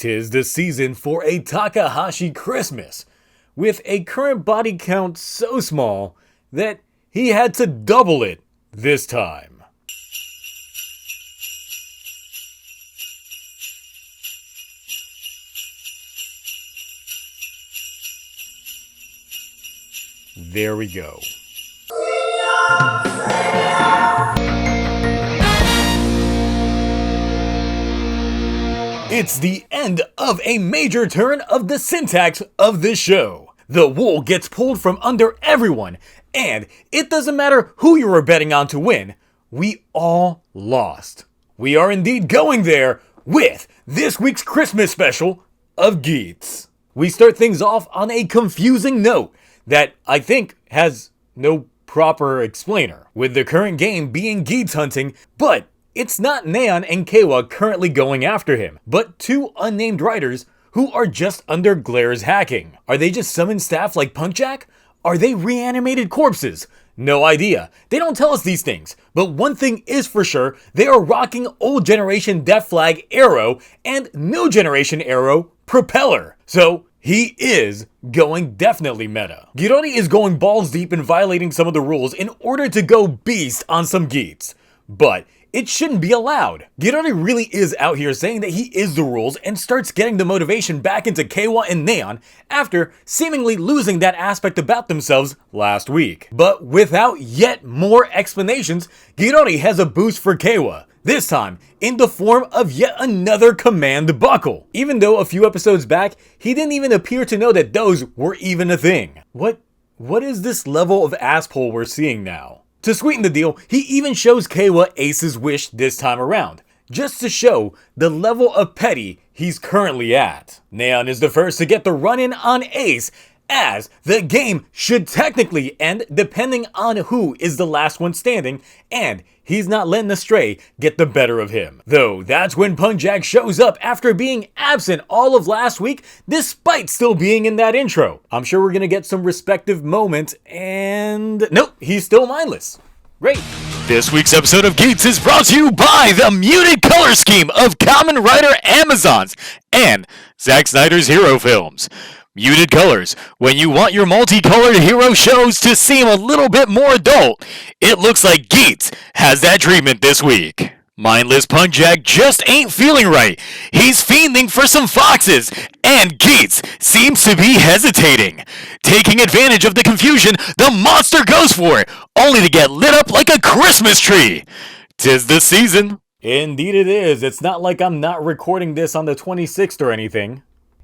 'Tis the season for a Takahashi Christmas, with a current body count so small that he had to double it this time. There we go. It's the end of a major turn of the syntax of this show. The wool gets pulled from under everyone, and it doesn't matter who you were betting on to win, we all lost. We are indeed going there with this week's Christmas special of Geats. We start things off on a confusing note that I think has no proper explainer, with the current game being Geats hunting, but it's not Neon and Keiwa currently going after him, but two unnamed writers who are just under Glaire's hacking. Are they just summoned staff like Punkjack? Are they reanimated corpses? No idea. They don't tell us these things, but one thing is for sure, they are rocking old generation Death Flag Arrow and new generation Arrow Propeller. So he is going definitely meta. Girori is going balls deep in violating some of the rules in order to go beast on some Geats, but it shouldn't be allowed. Girori really is out here saying that he is the rules and starts getting the motivation back into Keiwa and Neon after seemingly losing that aspect about themselves last week. But without yet more explanations, Girori has a boost for Keiwa, this time in the form of yet another command buckle. Even though a few episodes back, he didn't even appear to know that those were even a thing. What is this level of asshole we're seeing now? To sweeten the deal, he even shows Keiwa Ace's wish this time around, just to show the level of petty he's currently at. Neon is the first to get the run-in on Ace, as the game should technically end depending on who is the last one standing, and he's not letting the stray get the better of him. Though that's when Punkjack shows up after being absent all of last week, despite still being in that intro. I'm sure we're gonna get some respective moments, and nope, he's still mindless. Great. This week's episode of Geats is brought to you by the muted color scheme of Kamen Rider Amazons and Zack Snyder's hero films. Muted colors. When you want your multicolored hero shows to seem a little bit more adult, it looks like Geats has that treatment this week. Mindless Punkjack just ain't feeling right. He's fiending for some foxes, and Geats seems to be hesitating. Taking advantage of the confusion, the monster goes for it, only to get lit up like a Christmas tree. 'Tis the season. Indeed it is. It's not like I'm not recording this on the 26th or anything.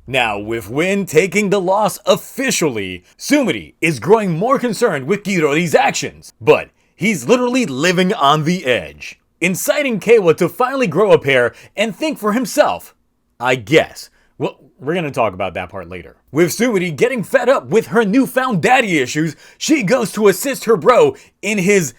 Now, with Win taking the loss officially, Sumiri is growing more concerned with Girori's actions, but he's literally living on the edge, inciting Keiwa to finally grow a pair and think for himself, I guess. Well, we're gonna talk about that part later. With Sumiri getting fed up with her newfound daddy issues, she goes to assist her bro in his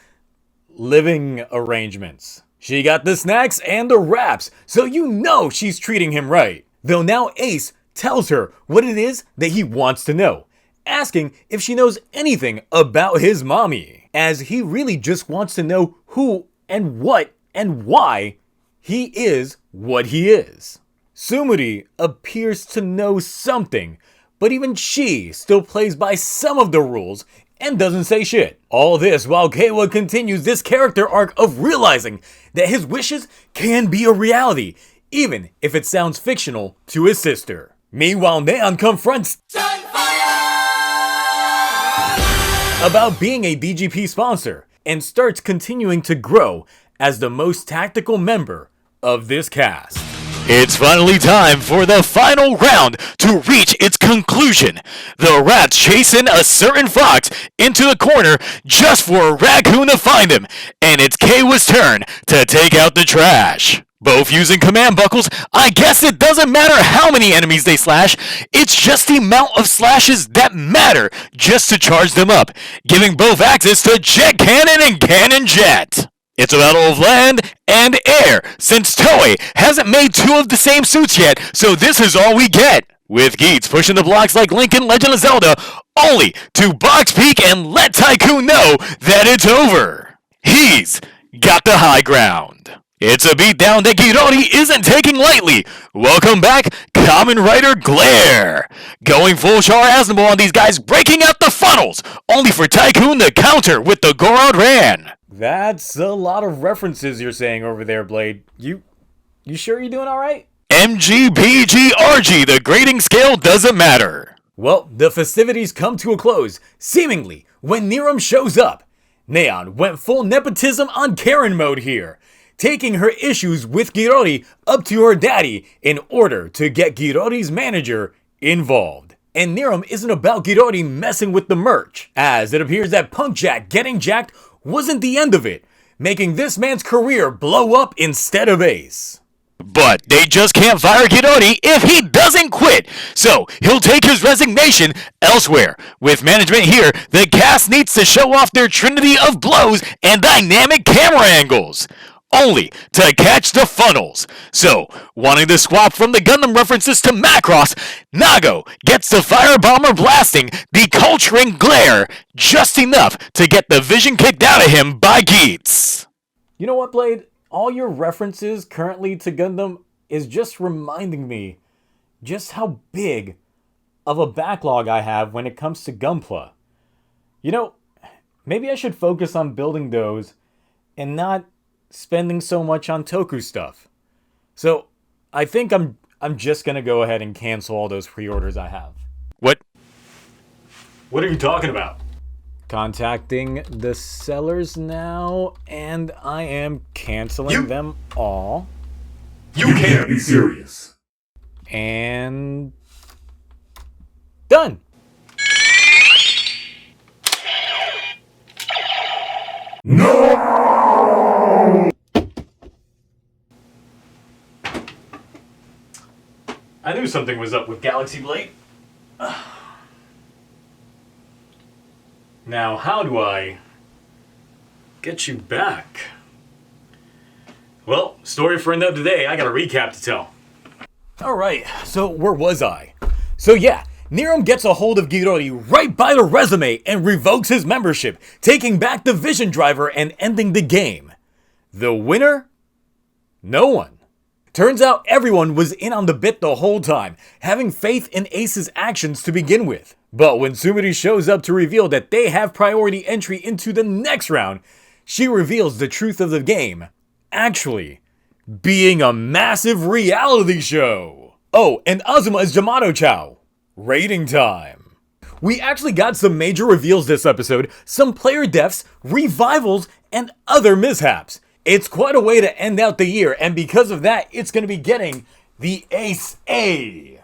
living arrangements. She got the snacks and the wraps, so you know she's treating him right. Though now Ace tells her what it is that he wants to know, asking if she knows anything about his mommy, as he really just wants to know who and what and why he is what he is. Sumiri appears to know something, but even she still plays by some of the rules and doesn't say shit. All this while Keiwa continues this character arc of realizing that his wishes can be a reality, even if it sounds fictional to his sister. Meanwhile, Neon confronts about being a DGP sponsor and starts continuing to grow as the most tactical member of this cast. It's finally time for the final round to reach its conclusion. The rats chasing a certain fox into the corner just for a raccoon to find him, and it's Keiwa's turn to take out the trash. Both using command buckles, I guess it doesn't matter how many enemies they slash, it's just the amount of slashes that matter just to charge them up, giving both access to Jet Cannon and Cannon Jet. It's a battle of land and air, since Toei hasn't made two of the same suits yet, so this is all we get. With Geats pushing the blocks like Link in Legend of Zelda, only to box peek and let Tycoon know that it's over. He's got the high ground. It's a beatdown that Girori isn't taking lightly. Welcome back, Kamen Rider Glare. Going full Char Aznable on these guys, breaking out the funnels, only for Tycoon to counter with the Gorod Ran. That's a lot of references you're saying over there, Blade. You sure you're doing alright? MGBGRG, the grading scale doesn't matter. Well, the festivities come to a close, seemingly, when Niram shows up. Neon went full nepotism on Karen mode here, taking her issues with Girori up to her daddy in order to get Girori's manager involved. And Niram isn't about Girori messing with the merch, as it appears that Punk Jack getting jacked wasn't the end of it, making this man's career blow up instead of Ace. But they just can't fire Girori if he doesn't quit, so he'll take his resignation elsewhere. With management here, the cast needs to show off their trinity of blows and dynamic camera angles, only to catch the funnels. So, wanting to swap from the Gundam references to Macross, Nago gets the fire bomber blasting, deculturing Glare, just enough to get the vision kicked out of him by Geats. You know what, Blade? All your references currently to Gundam is just reminding me just how big of a backlog I have when it comes to Gunpla. You know, maybe I should focus on building those and not spending so much on Toku stuff. So, I think I'm just gonna go ahead and cancel all those pre-orders I have. What? What are you talking about? Contacting the sellers now, and I am canceling them all. You can't be serious. And done. No! I knew something was up with Galaxy Blade. Now, how do I get you back? Well, story for another day. I got a recap to tell. Alright, so where was I? So yeah, Niram gets a hold of Girori right by the resume and revokes his membership, taking back the Vision Driver and ending the game. The winner? No one. Turns out everyone was in on the bit the whole time, having faith in Ace's actions to begin with. But when Sumiri shows up to reveal that they have priority entry into the next round, she reveals the truth of the game actually being a massive reality show. Oh, and Azuma is Yamato Chow. Rating time. We actually got some major reveals this episode, some player deaths, revivals, and other mishaps. It's quite a way to end out the year, and because of that, it's going to be getting the Ace A.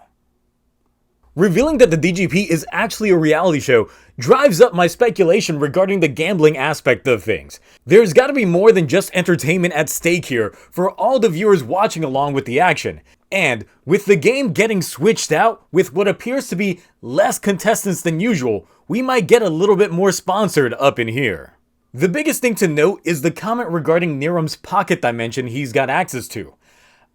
Revealing that the DGP is actually a reality show drives up my speculation regarding the gambling aspect of things. There's got to be more than just entertainment at stake here for all the viewers watching along with the action. And with the game getting switched out with what appears to be less contestants than usual, we might get a little bit more sponsored up in here. The biggest thing to note is the comment regarding Niram's pocket dimension he's got access to.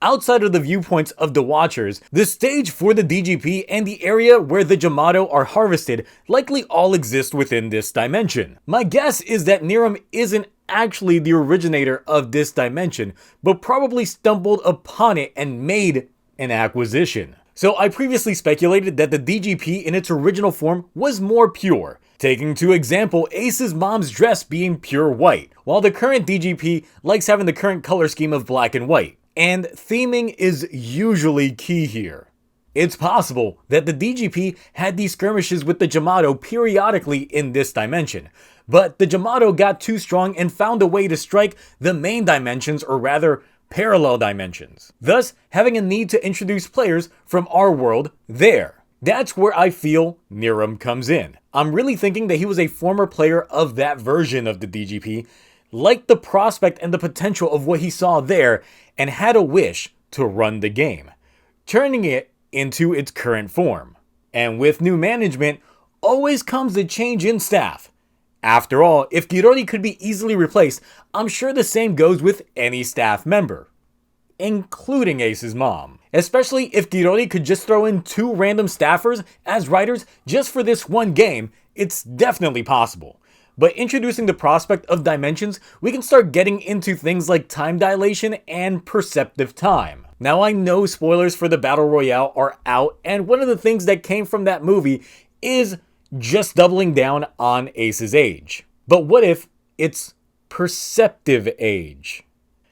Outside of the viewpoints of the watchers, the stage for the DGP and the area where the Yamato are harvested likely all exist within this dimension. My guess is that Niram isn't actually the originator of this dimension, but probably stumbled upon it and made an acquisition. So I previously speculated that the DGP in its original form was more pure, taking to example Ace's mom's dress being pure white, while the current DGP likes having the current color scheme of black and white. And theming is usually key here. It's possible that the DGP had these skirmishes with the Yamato periodically in this dimension, but the Yamato got too strong and found a way to strike the main dimensions, or rather, parallel dimensions, thus having a need to introduce players from our world there. That's where I feel Niram comes in. I'm really thinking that he was a former player of that version of the DGP, liked the prospect and the potential of what he saw there, and had a wish to run the game, turning it into its current form. And with new management, always comes a change in staff. After all, if Girori could be easily replaced, I'm sure the same goes with any staff member, including Ace's mom. Especially if Girori could just throw in 2 random staffers as writers just for this one game, it's definitely possible. But introducing the prospect of dimensions, we can start getting into things like time dilation and perceptive time. Now I know spoilers for the Battle Royale are out, and one of the things that came from that movie is just doubling down on Ace's age. But what if it's perceptive age?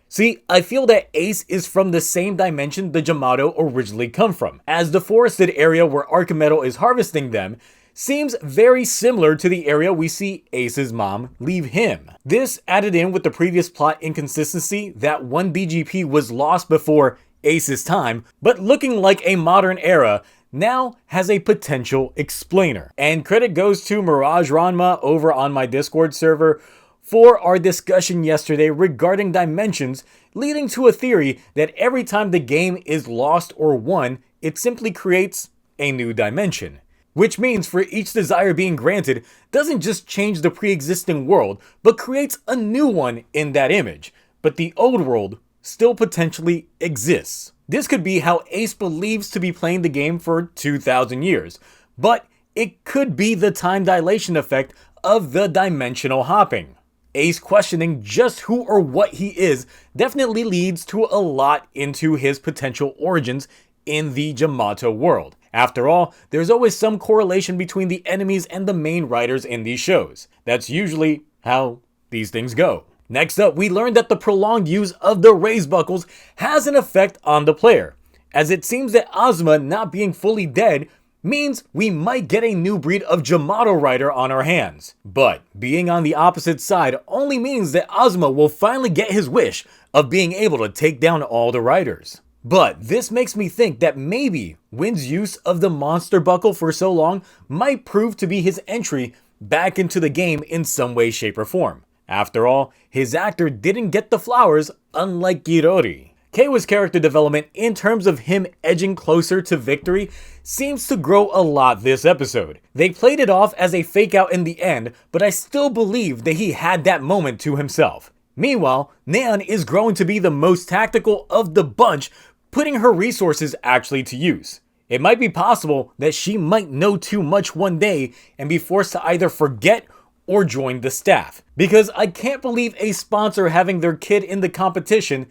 See, I feel that Ace is from the same dimension the Jamato originally come from, as the forested area where Archimedo is harvesting them seems very similar to the area we see Ace's mom leave him. This added in with the previous plot inconsistency that one BGP was lost before Ace's time, but looking like a modern era, now has a potential explainer. And credit goes to Mirage Ranma over on my Discord server for our discussion yesterday regarding dimensions, leading to a theory that every time the game is lost or won, it simply creates a new dimension. Which means for each desire being granted, doesn't just change the pre-existing world, but creates a new one in that image. But the old world still potentially exists. This could be how Ace believes to be playing the game for 2,000 years, but it could be the time dilation effect of the dimensional hopping. Ace questioning just who or what he is definitely leads to a lot into his potential origins in the Jamato world. After all, there's always some correlation between the enemies and the main writers in these shows. That's usually how these things go. Next up, we learned that the prolonged use of the raise buckles has an effect on the player, as it seems that Ozma not being fully dead means we might get a new breed of Jamato rider on our hands. But being on the opposite side only means that Ozma will finally get his wish of being able to take down all the riders. But this makes me think that maybe Win's use of the monster buckle for so long might prove to be his entry back into the game in some way, shape, or form. After all, his actor didn't get the flowers, unlike Girori. Keiwa's character development in terms of him edging closer to victory seems to grow a lot this episode. They played it off as a fake out in the end, but I still believe that he had that moment to himself. Meanwhile, Neon is growing to be the most tactical of the bunch, putting her resources actually to use. It might be possible that she might know too much one day and be forced to either forget or join the staff. Because I can't believe a sponsor having their kid in the competition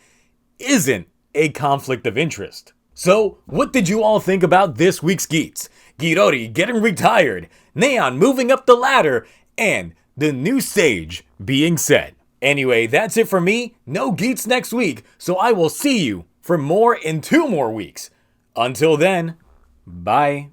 isn't a conflict of interest. So, what did you all think about this week's Geats? Girori getting retired, Neon moving up the ladder, and the new stage being set. Anyway, that's it for me. No Geats next week, so I will see you for more in 2 more weeks. Until then, bye.